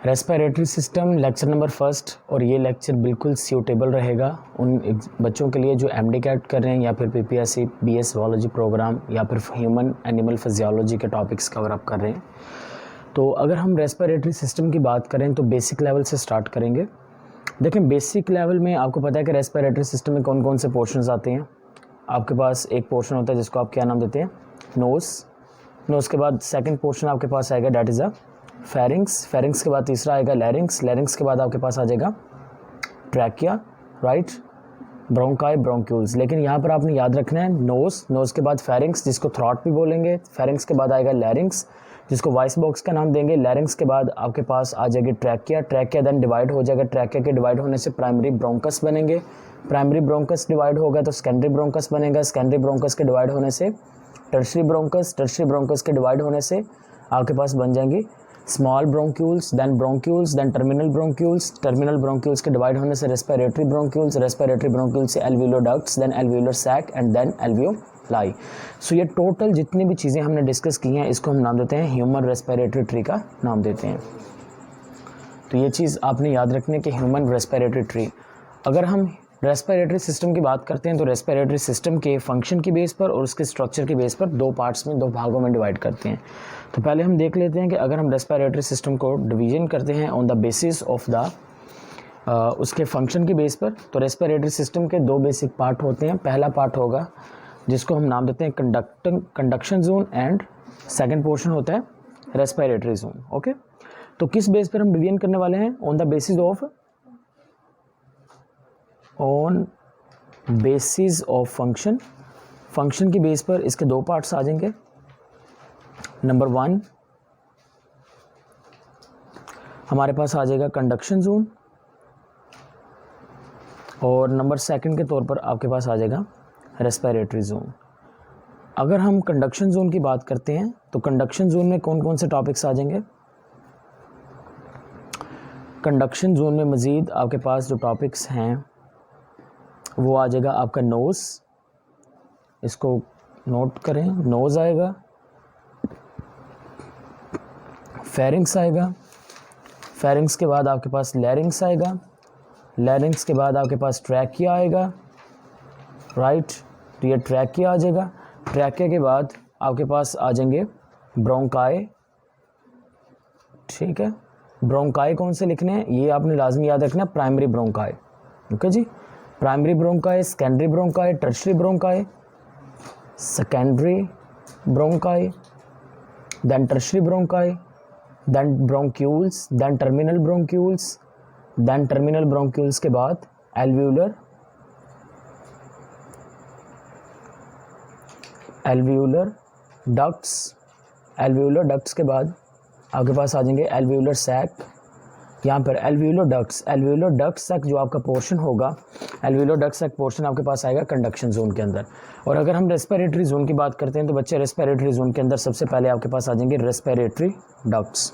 Respiratory system lecture number first, और ये lecture बिल्कुल सूटेबल रहेगा उन बच्चों के लिए जो एमडी कैट कर रहे हैं या फिर पीपीएससी बीएस ज़ूलॉजी प्रोग्राम या फिर ह्यूमन एनिमल फिजियोलॉजी के टॉपिक्स कवर अप कर रहे हैं। तो अगर हम रेस्पिरेटरी सिस्टम की बात करें तो बेसिक लेवल से स्टार्ट करेंगे। देखें, बेसिक लेवल में आपको पता है कि रेस्पिरेटरी सिस्टम में कौन कौन से पोर्शंस आते हैं। आपके पास एक पोर्शन होता है जिसको आप क्या नाम देते हैं, नोज़ के बाद सेकंड पोर्शन आपके पास आएगा डैट इज़ अ फेरिंग्स के बाद तीसरा आएगा लैरिंग्स के बाद आपके पास आ जाएगा ट्रैकिया, राइट, ब्रोंकाई, ब्रोंक्यूल्स। लेकिन यहाँ पर आपने याद रखना है नोज़ के बाद फेरिंग्स जिसको थ्रॉट भी बोलेंगे, फेरिंग्स के बाद आएगा लैरिंग्स जिसको वॉइस बॉक्स का नाम देंगे, लैरिंग्स के बाद आपके पास आ जाएगी ट्रैकिया देन डिवाइड हो जाएगा, ट्रैकिया के डिवाइड होने से प्राइमरी ब्रोंकस बनेंगे, प्राइमरी ब्रोंकस डिवाइड होगा तो सेकेंडरी ब्रोंकस बनेगा, सेकेंडरी ब्रोंकस के डिवाइड होने से टर्शरी ब्रोंकस के डिवाइड होने से आपके पास बन जाएंगी small bronchioles then terminal bronchioles के डिवाइड होने से रेस्पिरेटरी ब्रोंक्यूल्स से alveolar ducts, then alveolar sac and then alveoli. So ये टोटल जितनी भी चीज़ें हमने डिस्कस की हैं इसको हम नाम देते हैं ह्यूमन रेस्पिरेटरी ट्री का नाम देते हैं। तो ये चीज़ आपने याद रखनी है कि ह्यूमन रेस्पिरेटरी ट्री। अगर हम रेस्पिरेटरी सिस्टम की बात करते हैं तो रेस्पिरेटरी सिस्टम के फंक्शन की बेस पर और उसके स्ट्रक्चर की बेस पर दो पार्ट्स में, दो भागों में डिवाइड करते हैं। तो पहले हम देख लेते हैं कि अगर हम रेस्पिरेटरी सिस्टम को डिवीजन करते हैं on the basis of the उसके फंक्शन की बेस पर, तो रेस्पिरेटरी सिस्टम के दो बेसिक पार्ट होते हैं। पहला पार्ट होगा जिसको हम नाम देते हैं conduction zone and second portion होता है रेस्पिरेटरी जोन। ओके, तो किस बेस पर हम डिवीजन करने वाले हैं, on the basis of function की बेस पर इसके दो पार्ट्स आ जाएंगे। नंबर 1 हमारे पास आ जाएगा कंडक्शन जोन और नंबर 2 के तौर पर आपके पास आ जाएगा रेस्पिरेटरी जोन। अगर हम कंडक्शन जोन की बात करते हैं तो कंडक्शन जोन में कौन कौन से टॉपिक्स आ जाएंगे। कंडक्शन जोन में मज़ीद आपके पास जो टॉपिक्स हैं वो आ जाएगा आपका नोज़, इसको नोट करें, नोज़ आएगा, फेरिंग्स आएगा, फेरिंग्स के बाद आपके पास लैरिंग्स आएगा, लैरिंग्स के बाद आपके पास ट्रैकिया आएगा, राइट, तो ये ट्रैकिया आ जाएगा। ट्रैकिया के बाद आपके पास आ जाएंगे ब्रोंकाई, ठीक है। ब्रोंकाई कौन से लिखने हैं ये आपने लाजमी याद रखना, प्राइमरी ब्रोंकाई, ओके जी, primary bronchi, secondary bronchi, tertiary bronchi, secondary bronchi, then tertiary bronchi, then bronchioles, then terminal bronchioles के बाद एल्वियोलर डक्ट्स के बाद आपके पास आ जाएंगे एल्वियोलर सैक। यहाँ पर एल्वियोलर डक्ट्स तक जो आपका पोर्शन होगा, एल्वियोलर डक्ट्स तक पोर्शन आपके पास आएगा कंडक्शन जोन के अंदर। और अगर हम रेस्पिरेटरी जोन की बात करते हैं तो बच्चे रेस्पिरेटरी जोन के अंदर सबसे पहले आपके पास आ जाएंगे रेस्पिरेटरी डक्ट्स।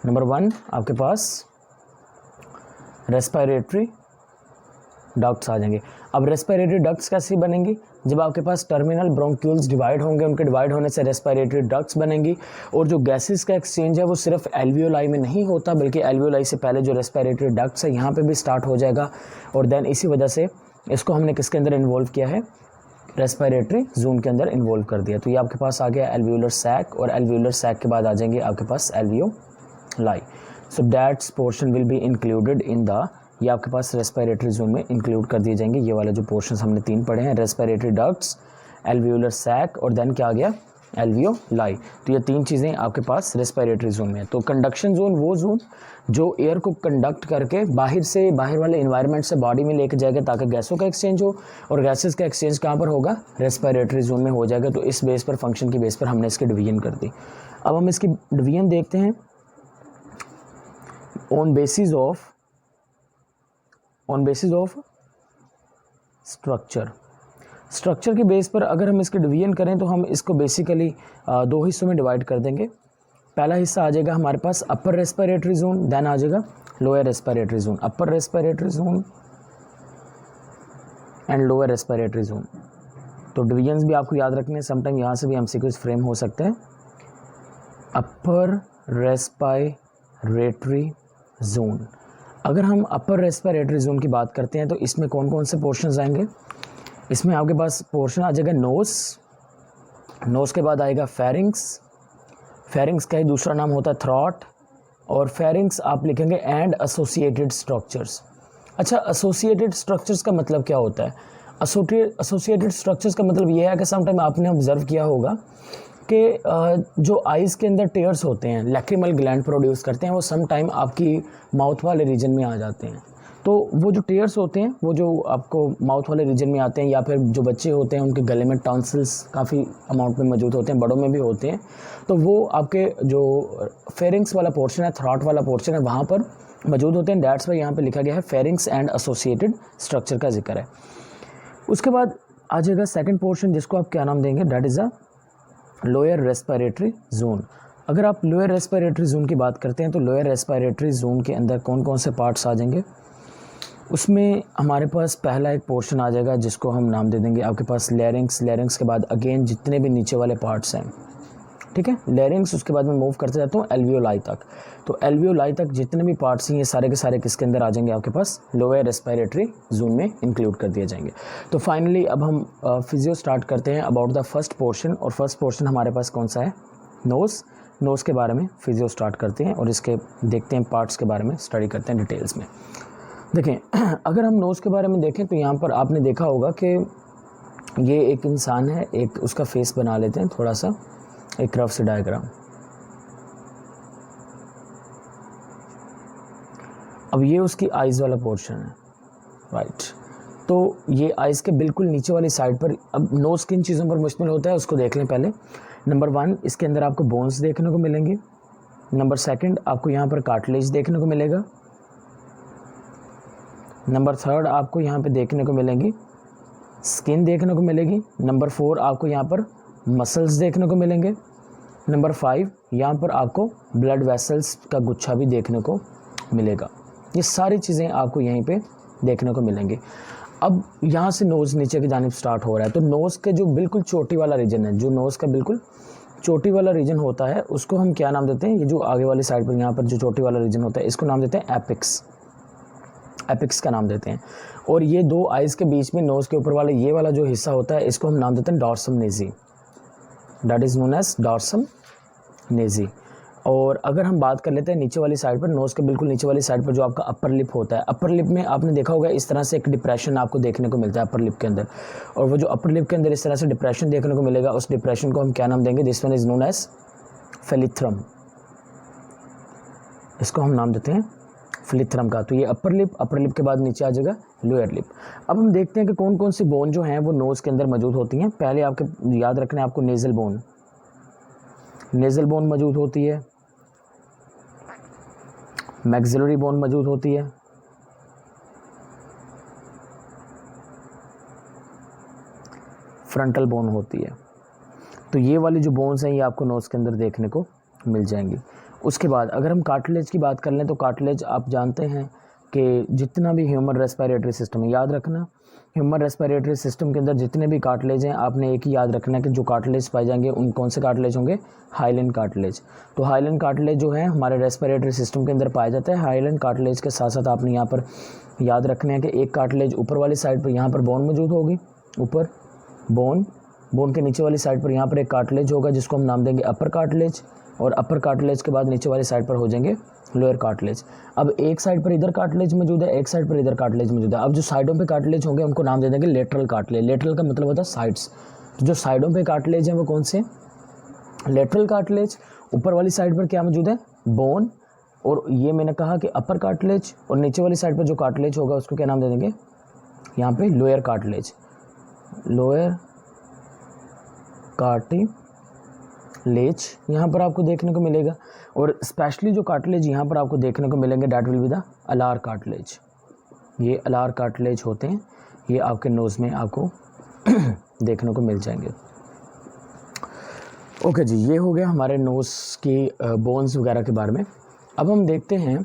नंबर 1 आपके पास रेस्पिरेटरी डक्ट्स आ जाएंगे। अब रेस्पिरेटरी डक्ट्स कैसे बनेंगी, जब आपके पास टर्मिनल ब्रोंक्यूल्स डिवाइड होंगे, उनके डिवाइड होने से रेस्पिरेटरी डक्ट्स बनेंगी। और जो गैसेस का एक्सचेंज है वो सिर्फ एल्वियोलाई में नहीं होता बल्कि एल्वियोलाई से पहले जो रेस्पिरेटरी डक्ट्स है यहाँ पे भी स्टार्ट हो जाएगा। और देन इसी वजह से इसको हमने किसके अंदर इन्वॉल्व किया है, रेस्पिरेटरी जोन के अंदर इन्वॉल्व कर दिया। तो ये आपके पास आ गया एल्वियोलर सैक, और एल्वियोलर सैक के बाद आ जाएंगे आपके पास alveoli. So that's portion will be included in the, ये आपके पास रेस्पिरेटरी जोन में इंक्लूड कर दिए जाएंगे। ये वाला जो पोर्शंस हमने 3 पढ़े हैं, रेस्पिरेटरी डक्ट्स, एल्वियोलर सैक और देन क्या आ गया, एल्वियोलाई। तो ये 3 चीज़ें आपके पास रेस्पिरेटरी जोन में है। तो कंडक्शन जोन वो जोन जो एयर को कंडक्ट करके बाहर वाले इन्वायरमेंट से बॉडी में लेके जाएगा ताकि गैसों का एक्सचेंज हो, और गैसेस का एक्सचेंज कहाँ पर होगा, रेस्पिरेटरी जोन में हो जाएगा। तो इस बेस पर, फंक्शन की बेस पर हमने इसकी डिवीजन कर दी। अब हम इसकी डिवीजन देखते हैं ऑन बेसिस ऑफ स्ट्रक्चर की बेस पर। अगर हम इसकी डिवीजन करें तो हम इसको बेसिकली 2 हिस्सों में डिवाइड कर देंगे। पहला हिस्सा आ जाएगा हमारे पास अपर रेस्पिरेटरी जोन, देन आ जाएगा lower respiratory zone, upper respiratory zone and lower respiratory zone. तो डिवीजन्स भी आपको याद रखने हैं, समटाइम यहाँ से भी एमसीक्यूज फ्रेम हो सकते हैं। Upper respiratory zone. अगर हम अपर रेस्पिरेटरी जोन की बात करते हैं तो इसमें कौन कौन से पोर्शंस आएंगे? इसमें आपके पास पोर्शन आ जाएगा नोज़, नोज़ के बाद आएगा फेरिंग्स, फेरिंग्स का ही दूसरा नाम होता है थ्रॉट, और फेरिंग्स आप लिखेंगे एंड एसोसिएटेड स्ट्रक्चर्स। अच्छा, एसोसिएटेड स्ट्रक्चर्स का मतलब क्या होता है? एसोसिएटेड स्ट्रक्चर्स का मतलब ये है कि सम टाइम आपने ऑब्जर्व किया होगा कि जो आइज़ के अंदर टेयर्स होते हैं, लैक्रिमल ग्लैंड प्रोड्यूस करते हैं, वो सम टाइम आपकी माउथ वाले रीजन में आ जाते हैं। तो वो जो टेयर्स होते हैं वो जो आपको माउथ वाले रीजन में आते हैं, या फिर जो बच्चे होते हैं उनके गले में टॉन्सिल्स काफ़ी अमाउंट में मौजूद होते हैं, बड़ों में भी होते हैं, तो वो आपके जो फेरिंग्स वाला पोर्शन है, थ्रॉट वाला पोर्शन है, वहाँ पर मौजूद होते हैं। दैट्स वाई यहाँ पे लिखा गया है फेरिंग्स एंड एसोसिएटेड स्ट्रक्चर का जिक्र है। उसके बाद आ जाएगा सेकेंड पोर्शन, जिसको आप क्या नाम देंगे? That is a lower respiratory zone. अगर आप लोअर रेस्पिरेटरी जोन की बात करते हैं तो लोअर रेस्पिरेटरी जोन के अंदर कौन कौन से पार्ट्स आ जाएंगे? उसमें हमारे पास पहला एक पोर्शन आ जाएगा जिसको हम नाम दे देंगे आपके पास लैरिंग्स। लैरिंग्स के बाद अगेन जितने भी नीचे वाले पार्ट्स हैं, ठीक है, लैरिंग्स। उसके बाद मैं मूव करते जाता हूँ एल्वियोलाई तक। तो एल्वियोलाई तक जितने भी पार्ट्स हैं ये सारे के सारे किसके अंदर आ जाएंगे? आपके पास लोअर रेस्पिरेटरी जोन में इंक्लूड कर दिए जाएंगे। तो फाइनली अब हम फिजियो स्टार्ट करते हैं अबाउट द फर्स्ट पोर्शन। और फर्स्ट पोर्शन हमारे पास कौन सा है? नोज़। नोज़ के बारे में फिजियो स्टार्ट करते हैं और इसके देखते हैं पार्ट्स के बारे में स्टडी करते हैं डिटेल्स में। देखें, अगर हम नोज़ के बारे में देखें तो यहाँ पर आपने देखा होगा कि ये एक इंसान है, एक उसका फेस बना लेते हैं थोड़ा सा, एक रफ से डायग्राम। अब ये उसकी आइज़ वाला पोर्शन है, राइट। तो ये आइज़ के बिल्कुल नीचे वाली साइड पर, अब नोज़ किन चीज़ों पर मुश्तमिल होता है उसको देख लें पहले। नंबर 1, इसके अंदर आपको बोन्स देखने को मिलेंगे। नंबर 2, आपको यहाँ पर कार्टिलेज देखने को मिलेगा। नंबर 3, आपको यहाँ पे देखने को मिलेंगी स्किन देखने को मिलेगी। नंबर 4, आपको यहाँ पर मसल्स देखने को मिलेंगे। नंबर 5, यहाँ पर आपको ब्लड वेसल्स का गुच्छा भी देखने को मिलेगा। ये सारी चीज़ें आपको यहीं पे देखने को मिलेंगी। अब यहाँ से नोज़ नीचे की जानिब स्टार्ट हो रहा है, तो नोज़ के जो बिल्कुल चोटी वाला रीजन है, जो नोज़ का बिल्कुल चोटी वाला रीजन होता है, उसको हम क्या नाम देते हैं? ये जो आगे वाली साइड पर यहाँ पर जो चोटी वाला रीजन होता है, इसको नाम देते हैं एपिक्स। एपिक्स का नाम देते हैं। और ये दो आइज़ के बीच में नोज़ के ऊपर वाले ये वाला जो हिस्सा होता है, इसको हम नाम देते हैं dorsum nasi, that is known as dorsum nasi. और अगर हम बात कर लेते हैं नीचे वाली साइड पर, नोज़ के बिल्कुल नीचे वाली साइड पर जो आपका अपर लिप होता है, अपर लिप में आपने देखा होगा इस तरह से एक डिप्रेशन आपको देखने को मिलता है अपर लिप के अंदर। और वो जो अपर लिप के अंदर इस तरह से डिप्रेशन देखने को मिलेगा, उस डिप्रेशन को हम क्या नाम देंगे? This one is known as philtrum. इसको हम नाम देते हैं फ्लिथ्रम का। तो ये अपर लिप के बाद नीचे आ जाएगा लोअर लिप। अब हम देखते हैं कि कौन कौन सी बोन जो हैं वो नोज़ के अंदर मौजूद होती हैं। पहले आपके याद रखना है आपको नेज़ल बोन, नेज़ल बोन मौजूद होती है, मैक्सिलरी बोन मौजूद होती है, फ्रंटल बोन होती है। तो ये वाली जो बोन्स हैं ये आपको नोज़ के अंदर देखने को मिल जाएंगी। उसके बाद अगर हम कार्टिलेज की बात कर लें तो कार्टिलेज आप जानते हैं कि जितना भी ह्यूमन रेस्पिरेटरी सिस्टम है, याद रखना ह्यूमन रेस्पिरेटरी सिस्टम के अंदर जितने भी कार्टिलेज हैं, आपने एक ही याद रखना है कि जो कार्टिलेज पाए जाएंगे उन कौन से कार्टिलेज होंगे? हाइलन कार्टिलेज। तो हाइलन कार्टिलेज जो है हमारे रेस्पिरेटरी सिस्टम के अंदर पाया जाता है। हाइलन कार्टिलेज के साथ साथ आपने यहाँ पर याद रखना है कि एक कार्टिलेज ऊपर वाली साइड पर यहाँ पर बोन मौजूद होगी, ऊपर बोन, बोन के नीचे वाली साइड पर यहाँ पर एक कार्टिलेज होगा जिसको हम नाम देंगे अपर कार्टिलेज। और अपर कार्टिलेज के बाद नीचे वाली साइड पर हो जाएंगे लोअर कार्टिलेज। अब एक साइड पर इधर कार्टिलेज मौजूद है, एक साइड पर इधर कार्टिलेज मौजूद है। अब जो साइडों पे कार्टिलेज होंगे उनको नाम दे देंगे लेटरल कार्टिलेज। लेटरल का मतलब होता है साइड्स। तो जो साइडों पे कार्टिलेज हैं वो कौन से? Lateral cartilage. ऊपर वाली साइड पर क्या मौजूद है? बोन। और ये मैंने कहा कि अपर कार्टिलेज। और नीचे वाली साइड पर जो कार्टिलेज होगा उसको क्या नाम दे देंगे? यहाँ पे लोअर कार्टिलेज, लोअर कार्टिलेज यहाँ पर आपको देखने को मिलेगा। और स्पेशली जो कार्टिलेज यहाँ पर आपको देखने को मिलेंगे that will be the alar cartilage. ये अलार कार्टिलेज होते हैं, ये आपके नोज़ में आपको देखने को मिल जाएंगे। ओके जी, ये हो गया हमारे नोज़ की बोन्स वगैरह के बारे में। अब हम देखते हैं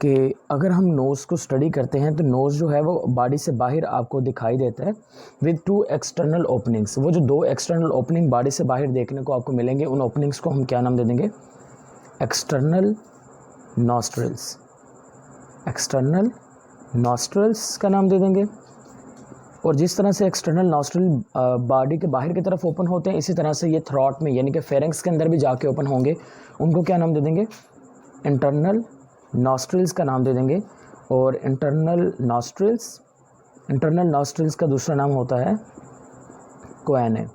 कि अगर हम नोज़ को स्टडी करते हैं तो नोज़ जो है वो बॉडी से बाहर आपको दिखाई देता है विद 2 एक्सटर्नल ओपनिंग्स। वो जो 2 एक्सटर्नल ओपनिंग बॉडी से बाहर देखने को आपको मिलेंगे, उन ओपनिंग्स को हम क्या नाम दे देंगे? एक्सटर्नल नॉस्ट्रल्स, एक्सटर्नल नॉस्ट्रल्स का नाम दे देंगे। और जिस तरह से एक्सटर्नल नॉस्ट्रल बॉडी के बाहर की तरफ ओपन होते हैं, इसी तरह से ये थ्रॉट में यानी कि फेरेंक्स के अंदर भी जाके ओपन होंगे। उनको क्या नाम दे देंगे? इंटरनल नॉस्ट्रल्स का नाम दे देंगे। और इंटरनल नॉस्ट्रल्स का दूसरा नाम होता है कोएने।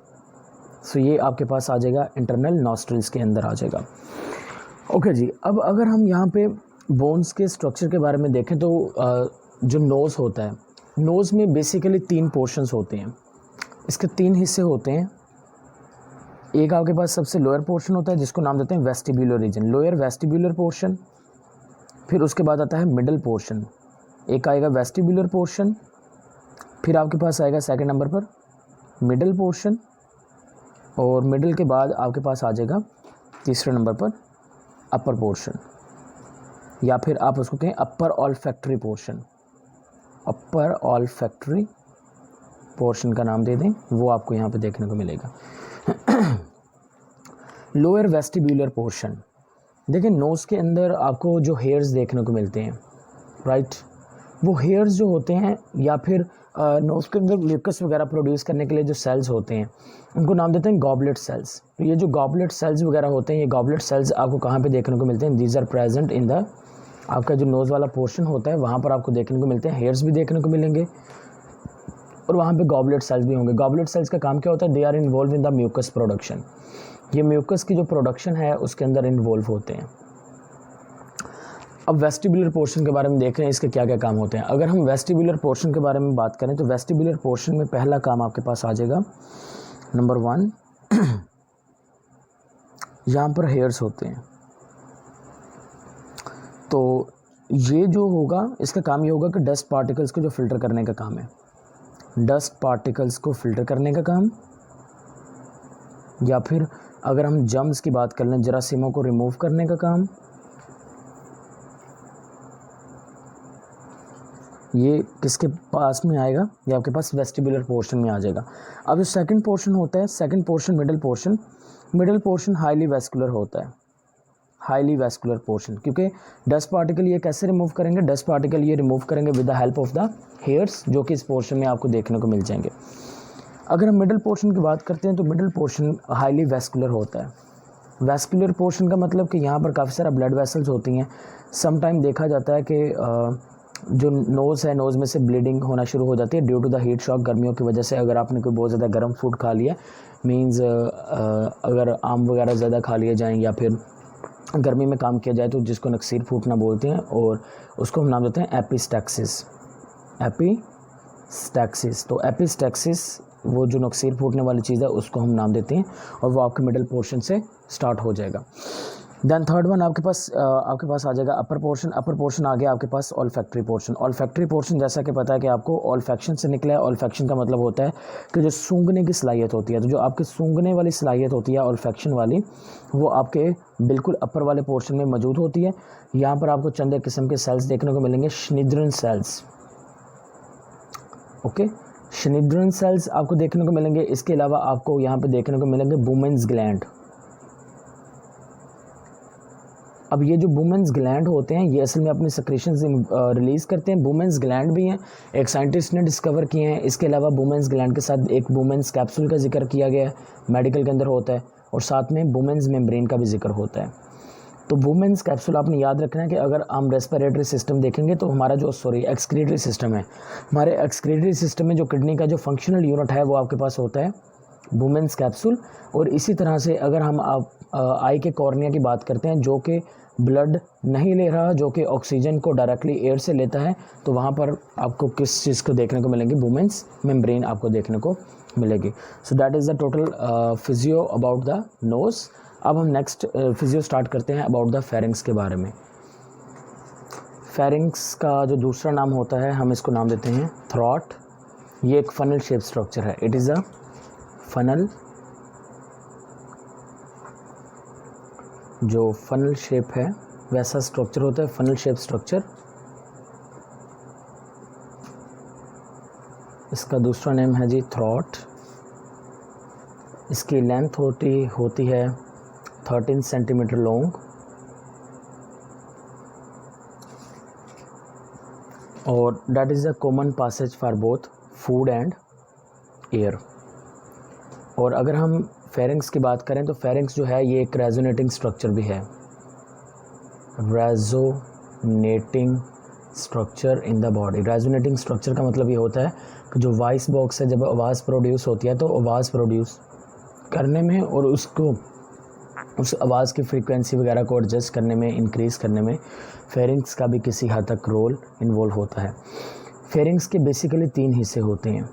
सो ये आपके पास आ जाएगा, इंटरनल नॉस्ट्रल्स के अंदर आ जाएगा। ओके जी, अब अगर हम यहाँ पे बोन्स के स्ट्रक्चर के बारे में देखें तो जो नोज़ होता है, नोज़ में बेसिकली 3 पोर्शंस होते हैं। इसके 3 हिस्से होते हैं। एक आपके पास सबसे लोअर पोर्शन होता है जिसको नाम देते हैं vestibular region, lower vestibular portion. फिर उसके बाद आता है मिडल पोर्शन, एक आएगा वेस्टिब्यूलर पोर्शन। फिर आपके पास आएगा सेकंड नंबर पर मिडल पोर्शन, और मिडल के बाद आपके पास आ जाएगा तीसरे नंबर पर अपर पोर्शन, या फिर आप उसको कहें अपर ऑल्फैक्टरी पोर्शन। अपर ऑल्फैक्टरी पोर्शन का नाम दे दें, वो आपको यहाँ पे देखने को मिलेगा। लोअर वेस्टिब्यूलर पोर्शन, देखिए नोज़ के अंदर आपको जो हेयर्स देखने को मिलते हैं, राइट, वो हेयर्स जो होते हैं या फिर नोज़ के अंदर म्यूकस वगैरह प्रोड्यूस करने के लिए जो सेल्स होते हैं उनको नाम देते हैं गॉबलेट सेल्स। तो ये जो गॉबलेट सेल्स वगैरह होते हैं, ये गॉबलेट सेल्स आपको कहाँ पे देखने को मिलते हैं? These are present in the, आपका जो नोज़ वाला पोर्शन होता है वहाँ पर आपको देखने को मिलते हैं। हेयर्स भी देखने को मिलेंगे और वहाँ पे गॉबलेट सेल्स भी होंगे। गॉबलेट सेल्स का काम क्या होता है? They are involved in the mucus production. ये म्यूकस की जो प्रोडक्शन है उसके अंदर इन्वॉल्व होते हैं। अब वेस्टिबुलर पोर्शन के बारे में देख रहे हैं, इसके क्या क्या काम होते हैं। अगर हम वेस्टिबुलर पोर्शन के बारे में बात करें तो वेस्टिबुलर पोर्शन में पहला काम आपके पास आ जाएगा, नंबर 1, यहाँ पर हेयर्स होते हैं। तो ये जो होगा, इसका काम ये होगा कि डस्ट पार्टिकल्स को जो फिल्टर करने का काम है, डस्ट पार्टिकल्स को फिल्टर करने का काम, या फिर अगर हम जर्म्स की बात कर लें, जरासीमों को रिमूव करने का काम। ये किसके पास में आएगा? ये आपके पास वेस्टिबुलर पोर्शन में आ जाएगा। अब जो सेकंड पोर्शन होता है, second portion middle portion highly vascular होता है, हाईली वेस्कुलर पोर्शन, क्योंकि डस्ट पार्टिकल ये कैसे रिमूव करेंगे? डस्ट पार्टिकल ये रिमूव करेंगे with the help of the hairs, जो कि इस पोर्शन में आपको देखने को मिल जाएंगे। अगर हम मिडल पोर्शन की बात करते हैं तो मिडल पोर्शन हाईली वेस्कुलर होता है। वेस्कुलर पोर्शन का मतलब कि यहाँ पर काफ़ी सारा ब्लड वेसल्स होती हैं। समटाइम देखा जाता है कि जो नोज़ है, नोज़ में से ब्लीडिंग होना शुरू हो जाती है due to the heat shock, गर्मियों की वजह से। अगर आपने कोई बहुत ज़्यादा गर्म फूड खा लिया, मीन्स अगर आम वगैरह ज़्यादा खा लिए जाएँ या फिर गर्मी में काम किया जाए तो जिसको नक्सीर फूटना बोलते हैं, और उसको हम नाम देते हैं एपिस्टैक्सिस। एपिस्टैक्सिस, तो एपिस्टैक्सिस वो जो नक्सीर फूटने वाली चीज़ है उसको हम नाम देते हैं, और वो आपके मिडल पोर्शन से स्टार्ट हो जाएगा। देन थर्ड वन आपके पास आ जाएगा अपर पोर्शन। अपर पोर्शन आ गया आपके पास ऑल्फैक्टरी पोर्शन। ऑल्फैक्टरी पोर्शन जैसा कि पता है कि आपको ऑल्फैक्शन से निकला है। ऑल्फैक्शन का मतलब होता है कि जो सूंघने की सलाहियत होती है, तो जो आपकी सूंघने वाली सलाहियत होती है ऑल्फैक्शन वाली, वो आपके बिल्कुल अपर वाले पोर्शन में मौजूद होती है। यहाँ पर आपको चंद एक किस्म के सेल्स देखने को मिलेंगे, श्निड्रन सेल्स। ओके, श्निड्रन सेल्स आपको देखने को मिलेंगे। इसके अलावा आपको यहाँ पे देखने को मिलेंगे बुमेन्स ग्लैंड। अब ये जो बुमेन्स ग्लैंड होते हैं ये असल में अपने सेक्रेशंस रिलीज़ करते हैं। बुमेन्स ग्लैंड भी हैं, एक साइंटिस्ट ने डिस्कवर किए हैं। इसके अलावा बुमेन्स ग्लैंड के साथ एक बुमेन्स कैप्सूल का जिक्र किया गया है, मेडिकल के अंदर होता है, और साथ में बुमेन्स मेम्ब्रेन का भी जिक्र होता है। तो वुमेन्स कैप्सूल आपने याद रखना है कि अगर हम रेस्पिरेटरी सिस्टम देखेंगे तो हमारा जो एक्सक्रीटरी सिस्टम है, हमारे एक्सक्रीटरी सिस्टम में जो किडनी का जो फंक्शनल यूनिट है वो आपके पास होता है वुमेन्स कैप्सूल। और इसी तरह से अगर हम आई के कॉर्निया की बात करते हैं, जो कि ब्लड नहीं ले रहा, जो कि ऑक्सीजन को डायरेक्टली एयर से लेता है, तो वहाँ पर आपको किस चीज़ को देखने को मिलेंगे? वुमेन्स मेम्ब्रेन आपको देखने को मिलेगी। So that is the total physio about the nose. अब हम नेक्स्ट फिजियो स्टार्ट करते हैं अबाउट द फेरिंग्स के बारे में। फेरिंग्स का जो दूसरा नाम होता है हम इसको नाम देते हैं थ्रॉट। ये एक फनल शेप स्ट्रक्चर है, इट इज़ अ फनल, जो फनल शेप है वैसा स्ट्रक्चर होता है, फनल शेप स्ट्रक्चर। इसका दूसरा नेम है जी थ्रॉट। इसकी लेंथ होती है 13 सेंटीमीटर लॉन्ग, और that is the common passage for both food and air. और अगर हम फेरिंग्स की बात करें तो फेरिंग्स जो है ये एक रेजोनेटिंग स्ट्रक्चर भी है, resonating structure in the body. Resonating structure का मतलब ये होता है कि जो वॉइस बॉक्स है, जब आवाज़ प्रोड्यूस होती है तो आवाज़ प्रोड्यूस करने में और उसको उस आवाज़ की फ्रीक्वेंसी वगैरह को एडजस्ट करने में, इंक्रीज़ करने में फेरिंग्स का भी किसी हद तक रोल इन्वॉल्व होता है। फेरिंग्स के बेसिकली 3 हिस्से होते हैं।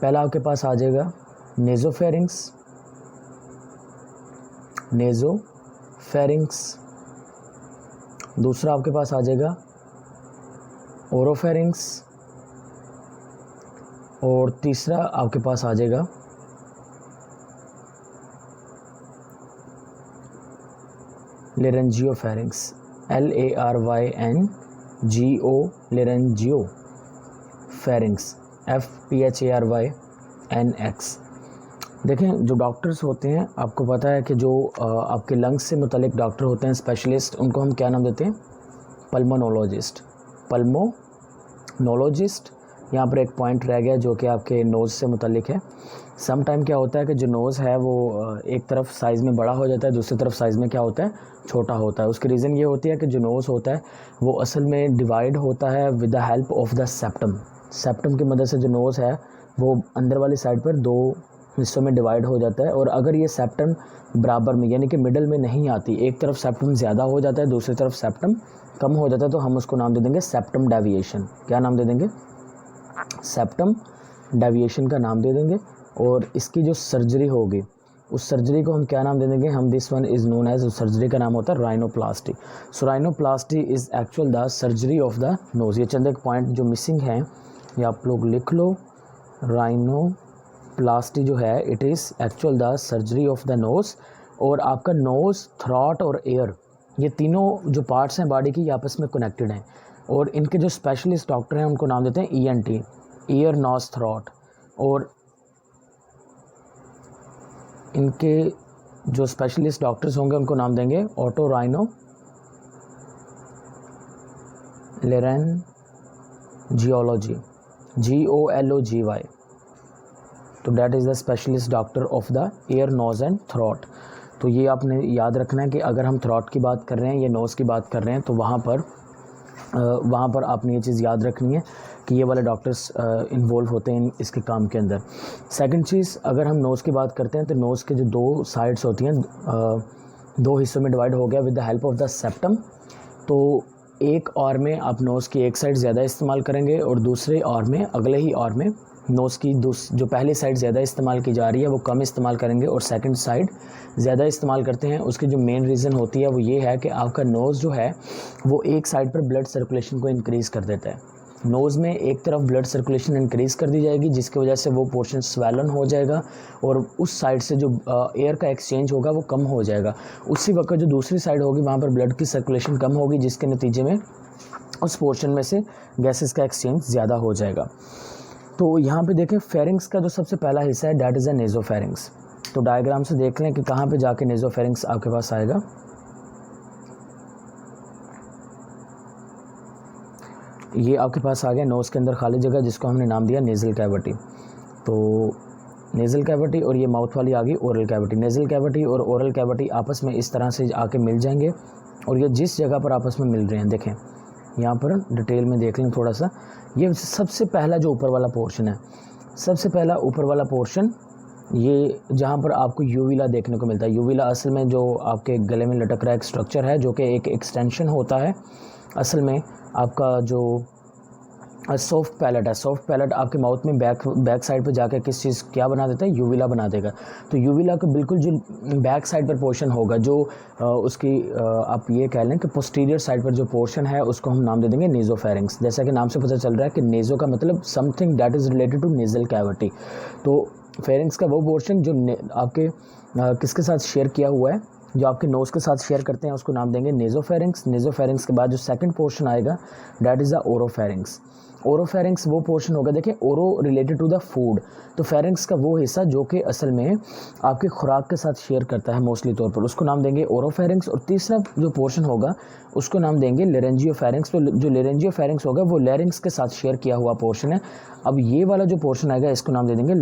पहला आपके पास आ जाएगा नेज़ोफेरिंग्स, नेज़ोफेरिंग्स। दूसरा आपके पास आ जाएगा ओरोफेरिंग्स और तीसरा आपके पास आ जाएगा लेरेंजियोफेरिंग्स, LARYNGO, लेरेंजियोफेरिंग्स, FPHARYNX। देखें, जो डॉक्टर्स होते हैं, आपको पता है कि जो आपके लंग्स से मुतल्लिक डॉक्टर होते हैं, स्पेशलिस्ट, उनको हम क्या नाम देते हैं? पल्मोनोलॉजिस्ट। पल्मोनोलॉजिस्ट। यहाँ पर एक पॉइंट रह गया जो कि आपके नोज़ से मुतल्लिक है। सम टाइम क्या होता है कि जो नोज़ है वो एक तरफ साइज़ में बड़ा हो जाता है, दूसरी तरफ साइज़ में क्या होता है? छोटा होता है। उसकी रीज़न ये होती है कि जो नोज़ होता है वो असल में डिवाइड होता है with the help of the septum. Septum की मदद से जो नोज़ है वो अंदर वाली साइड पर 2 हिस्सों में डिवाइड हो जाता है। और अगर ये सेप्टम बराबर में यानी कि मिडल में नहीं आती, एक तरफ सेप्टम ज़्यादा हो जाता है, दूसरी तरफ सेप्टम कम हो जाता है, तो हम उसको नाम दे देंगे सेप्टम डेविएशन। क्या नाम दे देंगे? सेप्टम डेविएशन का नाम दे देंगे। और इसकी जो सर्जरी होगी उस सर्जरी को हम क्या नाम दे देंगे? हम this one is known as, उस सर्जरी का नाम होता है rhinoplasty. So rhinoplasty is actual the surgery of the nose. ये चंद एक पॉइंट जो मिसिंग हैं ये आप लोग लिख लो। राइनोप्लास्टी जो है it is actual the surgery of the nose. और आपका नोज़, थ्रॉट और एयर, ये तीनों जो पार्ट्स हैं बॉडी की, ये आपस में कनेक्टेड हैं। और इनके जो स्पेशलिस्ट डॉक्टर हैं उनको नाम देते हैं ENT, ईयर नोज थ्रॉट। और इनके जो स्पेशलिस्ट डॉक्टर्स होंगे उनको नाम देंगे ओटोराइनो लेरेंजियोलॉजी, GOLOGY। तो that is the specialist doctor of the ear, nose and throat. तो ये आपने याद रखना है कि अगर हम थ्रॉट की बात कर रहे हैं या नोज़ की बात कर रहे हैं तो वहाँ पर आपने ये चीज़ याद रखनी है कि ये वाले डॉक्टर्स इन्वॉल्व होते हैं इसके काम के अंदर। सेकंड चीज़, अगर हम नोज़ की बात करते हैं तो नोज़ के जो 2 साइड्स होती हैं, 2 हिस्सों में डिवाइड हो गया with the help of the septum. तो एक और में आप नोज़ की एक साइड ज़्यादा इस्तेमाल करेंगे और दूसरे और में, अगले ही और में नोज़ की जो पहली साइड ज़्यादा इस्तेमाल की जा रही है वो कम इस्तेमाल करेंगे और सेकंड साइड ज़्यादा इस्तेमाल करते हैं। उसकी जो मेन रीज़न होती है वो ये है कि आपका नोज़ जो है वो एक साइड पर ब्लड सर्कुलेशन को इंक्रीज़ कर देता है। नोज़ में एक तरफ ब्लड सर्कुलेशन इंक्रीज़ कर दी जाएगी जिसकी वजह से वो पोर्शन स्वेलन हो जाएगा और उस साइड से जो एयर का एक्सचेंज होगा वो कम हो जाएगा। उसी वक्त जो दूसरी साइड होगी वहाँ पर ब्लड की सर्कुलेशन कम होगी जिसके नतीजे में उस पोर्शन में से गैसेस का एक्सचेंज ज़्यादा हो जाएगा। तो यहाँ पे देखें, फेरिंग्स का जो सबसे पहला हिस्सा है डैट इज़ अ नेज़ोफेरिंग्स। तो डायग्राम से देख लें कि कहाँ पे जाके नेज़ोफेरिंग्स आपके पास आएगा। ये आपके पास आ गया नोज़ के अंदर खाली जगह जिसको हमने नाम दिया नेज़ल कैविटी। तो नेज़ल कैविटी और ये माउथ वाली आ गई ओरल कैविटी। नेज़ल कैविटी और ओरल कैविटी आपस में इस तरह से आके मिल जाएंगे और ये जिस जगह पर आपस में मिल रहे हैं, देखें यहाँ पर डिटेल में देख लें थोड़ा सा। ये सबसे पहला जो ऊपर वाला पोर्शन है, सबसे पहला ऊपर वाला पोर्शन, ये जहाँ पर आपको यूविला देखने को मिलता है। यूविला असल में जो आपके गले में लटक रहा है एक स्ट्रक्चर है जो कि एक एक्सटेंशन होता है। असल में आपका जो सॉफ्ट पैलेट है, सॉफ्ट पैलेट आपके माउथ में बैक साइड पर जाकर किस चीज़ क्या बना देता है? यूविला बना देगा। तो यूविला का बिल्कुल जो बैक साइड पर पोर्शन होगा, जो उसकी आप ये कह लें कि पोस्टीरियर साइड पर जो पोर्शन है उसको हम नाम दे देंगे नेज़ोफेरिंग्स। जैसा कि नाम से पता चल रहा है कि नेज़ो का मतलब something that is related to nasal cavity. तो फेरिंग्स का वो पोर्शन जो आपके किसके साथ शेयर किया हुआ है? जो आपके नोज़ के साथ शेयर करते हैं उसको नाम देंगे नेज़ोफेरिंक्स। नेज़ोफेरिंक्स के बाद जो सेकंड पोर्शन आएगा दैट इज़ द ओरोफेरिंक्स। ओरोफेरिंक्स वो पोर्शन होगा, देखिए ओरो रिलेटेड टू द फूड, तो फेरिंक्स का वो हिस्सा जो कि असल में आपके खुराक के साथ शेयर करता है मोस्टली तौर पर, उसको नाम देंगे ओरोफेरिंक्स। और तीसरा जो पोर्शन होगा उसको नाम देंगे लेरेंजियोफेरिंक्स। तो जो लेरेंजियोफेरिंक्स होगा वो लेरिंक्स के साथ शेयर किया हुआ पोर्शन है। अब ये वाला जो पोर्शन आएगा इसको नाम दे देंगे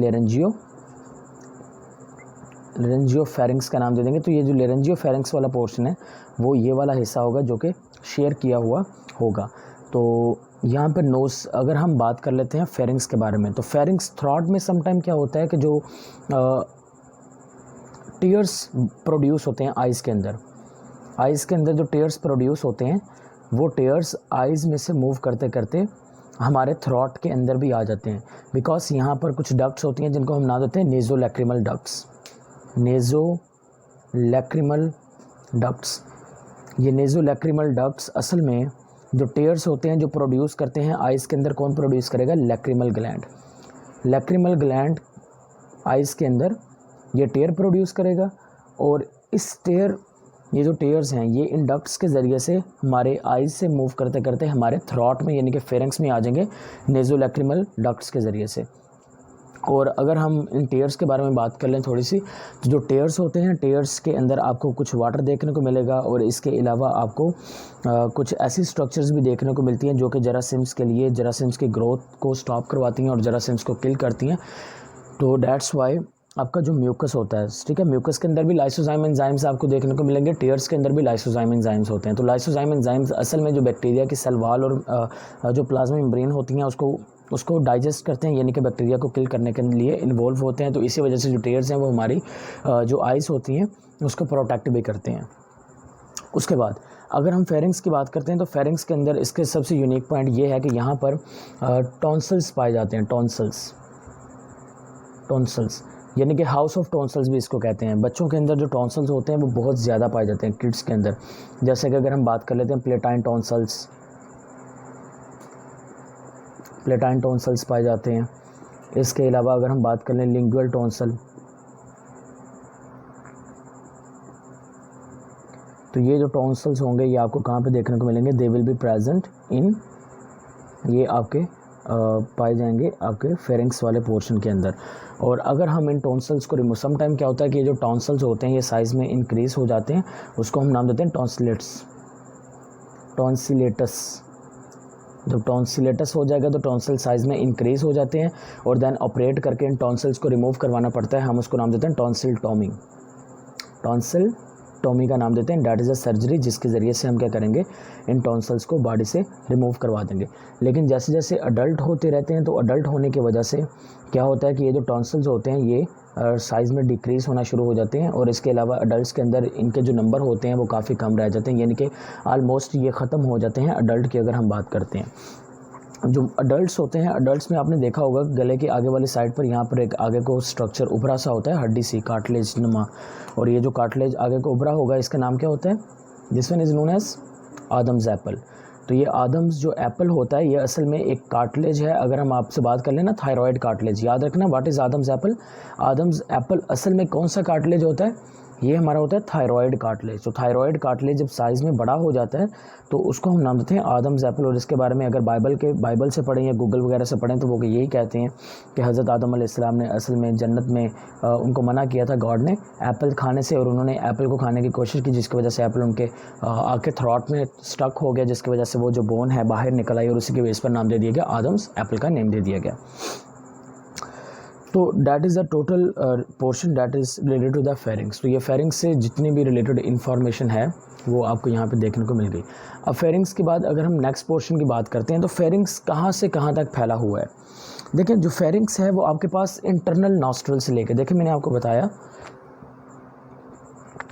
लेरेंजियोफेरिंक्स का नाम दे देंगे। तो ये जो लेरेंजियोफेरिंक्स वाला पोर्शन है वो ये वाला हिस्सा होगा जो कि शेयर किया हुआ होगा। तो यहाँ पर नोज़, अगर हम बात कर लेते हैं फेरिंक्स के बारे में, तो फेरिंक्स थ्रॉट में समटाइम क्या होता है कि जो टीयर्स प्रोड्यूस होते हैं आइज़ के अंदर जो टीयर्स प्रोड्यूस होते हैं वो टीयर्स आइज़ में से मूव करते करते हमारे थ्रॉट के अंदर भी आ जाते हैं, बिकॉज यहाँ पर कुछ डक्ट्स होती हैं जिनको हम नाम देते हैं नेज़ोलैक्रिमल डक्ट्स। नेज़ोलैक्रिमल डक्ट्स, ये नेज़ोलैक्रिमल डक्ट्स असल में जो टीयर्स होते हैं जो प्रोड्यूस करते हैं आइज़ के अंदर, कौन प्रोड्यूस करेगा? Lacrimal gland. Lacrimal gland eyes के अंदर ये टीयर प्रोड्यूस करेगा, और इस टीयर, ये जो टीयर्स हैं ये इन डक्ट्स के ज़रिए से हमारे आइज़ से मूव करते करते हमारे थ्रॉट में यानी कि फेरिंक्स में आ जाएंगे नेज़ोलैक्रिमल डक्ट्स के ज़रिए से। और अगर हम इन टीयर्स के बारे में बात कर लें थोड़ी सी, तो जो टीयर्स होते हैं टीयर्स के अंदर आपको कुछ वाटर देखने को मिलेगा, और इसके अलावा आपको कुछ ऐसी स्ट्रक्चर्स भी देखने को मिलती हैं जो कि जरासीम्स के लिए, जरासीम्स की ग्रोथ को स्टॉप करवाती हैं और जरासीम्स को किल करती हैं। तो दैट्स वाई आपका जो म्यूकस होता है, ठीक है, म्यूकस के अंदर भी लाइसोजाइम एंजाइम्स आपको देखने को मिलेंगे, टीयर्स के अंदर भी लाइसोजाइम एंजाइम्स होते हैं। तो लाइसोजाइम एंजाइम्स असल में जो बैक्टीरिया की सेल वॉल और जो प्लाज्मा मेम्ब्रेन होती हैं उसको डाइजेस्ट करते हैं, यानी कि बैक्टीरिया को किल करने के लिए इन्वॉल्व होते हैं। तो इसी वजह से जो टीयर्स हैं वो हमारी जो आइज़ होती हैं उसको प्रोटेक्ट भी करते हैं। उसके बाद अगर हम फेरिंक्स की बात करते हैं तो फेरिंक्स के अंदर इसके सबसे यूनिक पॉइंट ये है कि यहाँ पर टॉन्सल्स पाए जाते हैं। टॉन्सल्स यानी कि हाउस ऑफ टॉन्सल्स भी इसको कहते हैं। बच्चों के अंदर जो टॉन्सल्स होते हैं वो बहुत ज़्यादा पाए जाते हैं किड्स के अंदर। जैसे कि अगर हम बात कर लेते हैं प्लेटाइन टॉन्सल्स पाए जाते हैं। इसके अलावा अगर हम बात कर लें लिंगुअल टॉन्सल, तो ये जो टॉन्सल्स होंगे ये आपको कहाँ पे देखने को मिलेंगे? They will be present in, ये आपके पाए जाएंगे आपके फेरिंक्स वाले पोर्शन के अंदर। और अगर हम इन टॉन्सल्स को रिमूव, सम टाइम क्या होता है कि ये जो टॉन्सल्स होते हैं ये साइज़ में इंक्रीज़ हो जाते हैं, उसको हम नाम देते हैं टॉन्सिलेटस। जब टॉन्सिलेटस हो जाएगा तो टॉन्सिल साइज़ में इंक्रीज़ हो जाते हैं, और देन ऑपरेट करके इन टॉन्सिल्स को रिमूव करवाना पड़ता है। हम उसको नाम देते हैं टॉन्सिलटॉमी का नाम देते हैं। डैट इज़ अ सर्जरी जिसके ज़रिए से हम क्या करेंगे? इन टॉन्सल्स को बॉडी से रिमूव करवा देंगे। लेकिन जैसे जैसे अडल्ट होते रहते हैं तो अडल्ट होने की वजह से क्या होता है कि ये जो टॉन्सल्स होते हैं ये साइज़ में डिक्रीज़ होना शुरू हो जाते हैं, और इसके अलावा अडल्ट्स के अंदर इनके जो नंबर होते हैं वो काफ़ी कम रह जाते हैं, यानी कि आलमोस्ट ये ख़त्म हो जाते हैं अडल्ट की अगर हम बात करते हैं। जो अडल्ट्स होते हैं, अडल्ट्स में आपने देखा होगा गले के आगे वाली साइड पर यहाँ पर एक आगे को स्ट्रक्चर उभरा सा होता है, हड्डी सी, कार्टिलेज नुमा, और ये जो कार्टिलेज आगे को उभरा होगा इसका नाम क्या होता है? This one is known as Adam's apple. तो ये आदम्स जो एप्पल होता है ये असल में एक कार्टिलेज है। अगर हम आपसे बात कर लें ना थायराइड कार्टिलेज, याद रखना what is Adams Apple. Adams Apple असल में कौन सा कार्टिलेज होता है? ये हमारा होता है थायराइड कार्टिलेज। तो थायराइड कार्टिलेज जब साइज़ में बड़ा हो जाता है तो उसको हम नाम देते हैं आदम्स एप्पल। और इसके बारे में अगर बाइबल से पढ़ें या गूगल वगैरह से पढ़ें तो वो यही कहते हैं कि हज़रत आदम अलैहिस्सलाम ने असल में जन्नत में उनको मना किया था गॉड ने एप्पल खाने से, और उन्होंने एप्पल को खाने की कोशिश की जिसकी वजह से एप्पल उनके आके थ्रॉट में स्टक हो गया, जिसकी वजह से वो जो बोन है बाहर निकल आई और उसी के बेस पर नाम दे दिया गया, आदम्स एप्पल का नेम दे दिया गया। तो that is the total portion that is related to the pharynx. तो ये फेरिंग्स से जितनी भी रिलेटेड इन्फॉर्मेशन है वो आपको यहाँ पे देखने को मिल गई। अब फेरिंग्स के बाद अगर हम नेक्स्ट पोर्शन की बात करते हैं तो फेरिंग्स कहाँ से कहाँ तक फैला हुआ है। देखिए जो फेरिंग्स है वो आपके पास इंटरनल नॉस्ट्रल से लेकर, देखिए मैंने आपको बताया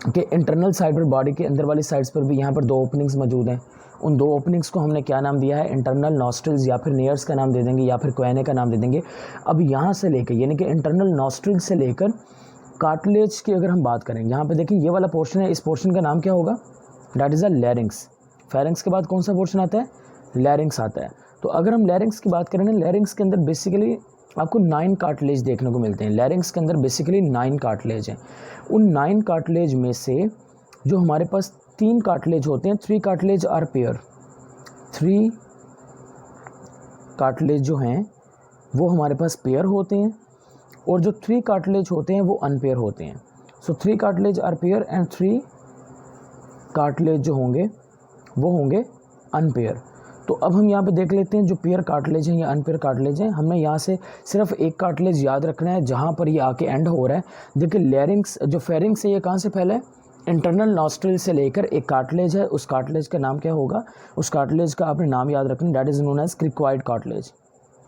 कि इंटरनल साइड पर, बॉडी के अंदर वाली साइड्स पर भी यहाँ पर 2 ओपनिंग्स मौजूद हैं। उन 2 ओपनिंग्स को हमने क्या नाम दिया है? इंटरनल नॉस्ट्रल्स या फिर नेयर्स का नाम दे देंगे या फिर क्वेने का नाम दे देंगे। अब यहाँ से लेकर यानी कि इंटरनल नॉस्ट्रल से लेकर कार्टिलेज की अगर हम बात करें, यहाँ पे देखिए ये वाला पोर्शन है, इस पोर्शन का नाम क्या होगा? That is a लैरिंग्स। फेरिंग्स के बाद कौन सा पोर्शन आता है? लैरिंग्स आता है। तो अगर हम लैरिंग्स की बात करें ना, लैरिंग्स के अंदर बेसिकली आपको 9 कार्टिलेज देखने को मिलते हैं। लैरिंग्स के अंदर बेसिकली 9 कार्टिलेज हैं। उन 9 कार्टिलेज में से जो हमारे पास 3 कार्टिलेज होते हैं, 3 कार्टिलेज आर पेयर, 3 कार्टिलेज जो हैं वो हमारे पास पेयर होते हैं, और जो 3 कार्टिलेज होते हैं वो अनपेयर होते हैं। So 3 cartilage are paired and 3 cartilage जो होंगे वो होंगे अनपेयर। तो अब हम यहाँ पे देख लेते हैं जो पेयर कार्टिलेज हैं या अनपेयर कार्टिलेज हैं। हमने यहाँ से सिर्फ एक कार्टिलेज याद रखना है जहाँ पर ये आके एंड हो रहा है। देखिए लैरिंक्स जो फेरिंग्स है ये कहाँ से फैला है, इंटरनल नॉस्ट्रिल से लेकर एक कार्टिलेज है, उस कार्टिलेज का नाम क्या होगा, उस कार्टिलेज का आपने नाम याद रखना, that is known as cricoid cartilage,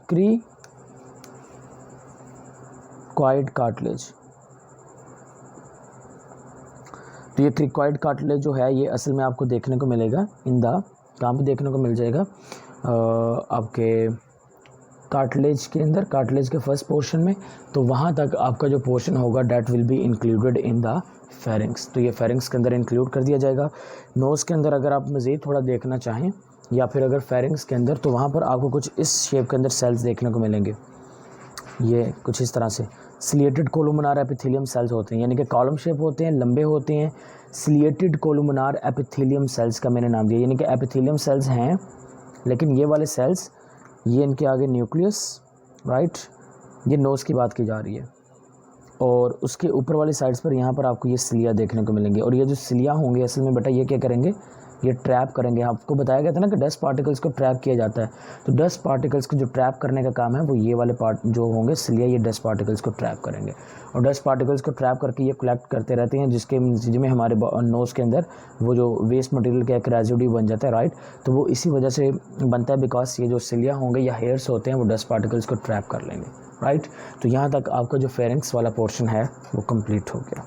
cricoid cartilage. तो ये क्रिक्वाइड कार्टिलेज जो है ये असल में आपको देखने को मिलेगा इन द, कहाँ पे देखने को मिल जाएगा, आपके कार्टिलेज के अंदर, कार्टिलेज के फर्स्ट पोर्शन में। तो वहाँ तक आपका जो पोर्शन होगा that will be included in the pharynx. तो ये फेरिंग्स के अंदर इंक्लूड कर दिया जाएगा। नोज़ के अंदर अगर आप मज़ीद थोड़ा देखना चाहें या फिर अगर फेरिंग्स के अंदर, तो वहाँ पर आपको कुछ इस शेप के अंदर सेल्स देखने को मिलेंगे, ये कुछ इस तरह से सिलिएटेड कोलुमनार एपिथेलियम सेल्स होते हैं, यानी कि कॉलम शेप होते हैं, लंबे होते हैं। सिलिएटेड कोलुमनार एपिथेलियम सेल्स का मैंने नाम दिया, यानी कि एपिथेलियम सेल्स हैं लेकिन ये वाले सेल्स, ये इनके आगे न्यूक्लियस, राइट, ये नोज़ की बात की जा रही है, और उसके ऊपर वाली साइड्स पर यहाँ पर आपको ये सिलिया देखने को मिलेंगे। और ये जो सिलिया होंगे असल में बेटा ये क्या करेंगे, ये ट्रैप करेंगे। आपको बताया गया था ना कि डस्ट पार्टिकल्स को ट्रैप किया जाता है, तो डस्ट पार्टिकल्स को जो ट्रैप करने का काम है वो ये वाले पार्ट जो होंगे सिलिया, ये डस्ट पार्टिकल्स को ट्रैप करेंगे, और डस्ट पार्टिकल्स को ट्रैप करके ये कलेक्ट करते रहते हैं, जिसके नतीजे में हमारे नोज़ के अंदर वो जो वेस्ट मटेरियल का एक रेजिड्यू बन जाता है, राइट। तो वो इसी वजह से बनता है, बिकॉज ये जो सिलिया होंगे या हेयर्स होते हैं वो डस्ट पार्टिकल्स को ट्रैप कर लेंगे, राइट। तो यहाँ तक आपका जो फेरिंग्स वाला पोर्शन है वो कंप्लीट हो गया।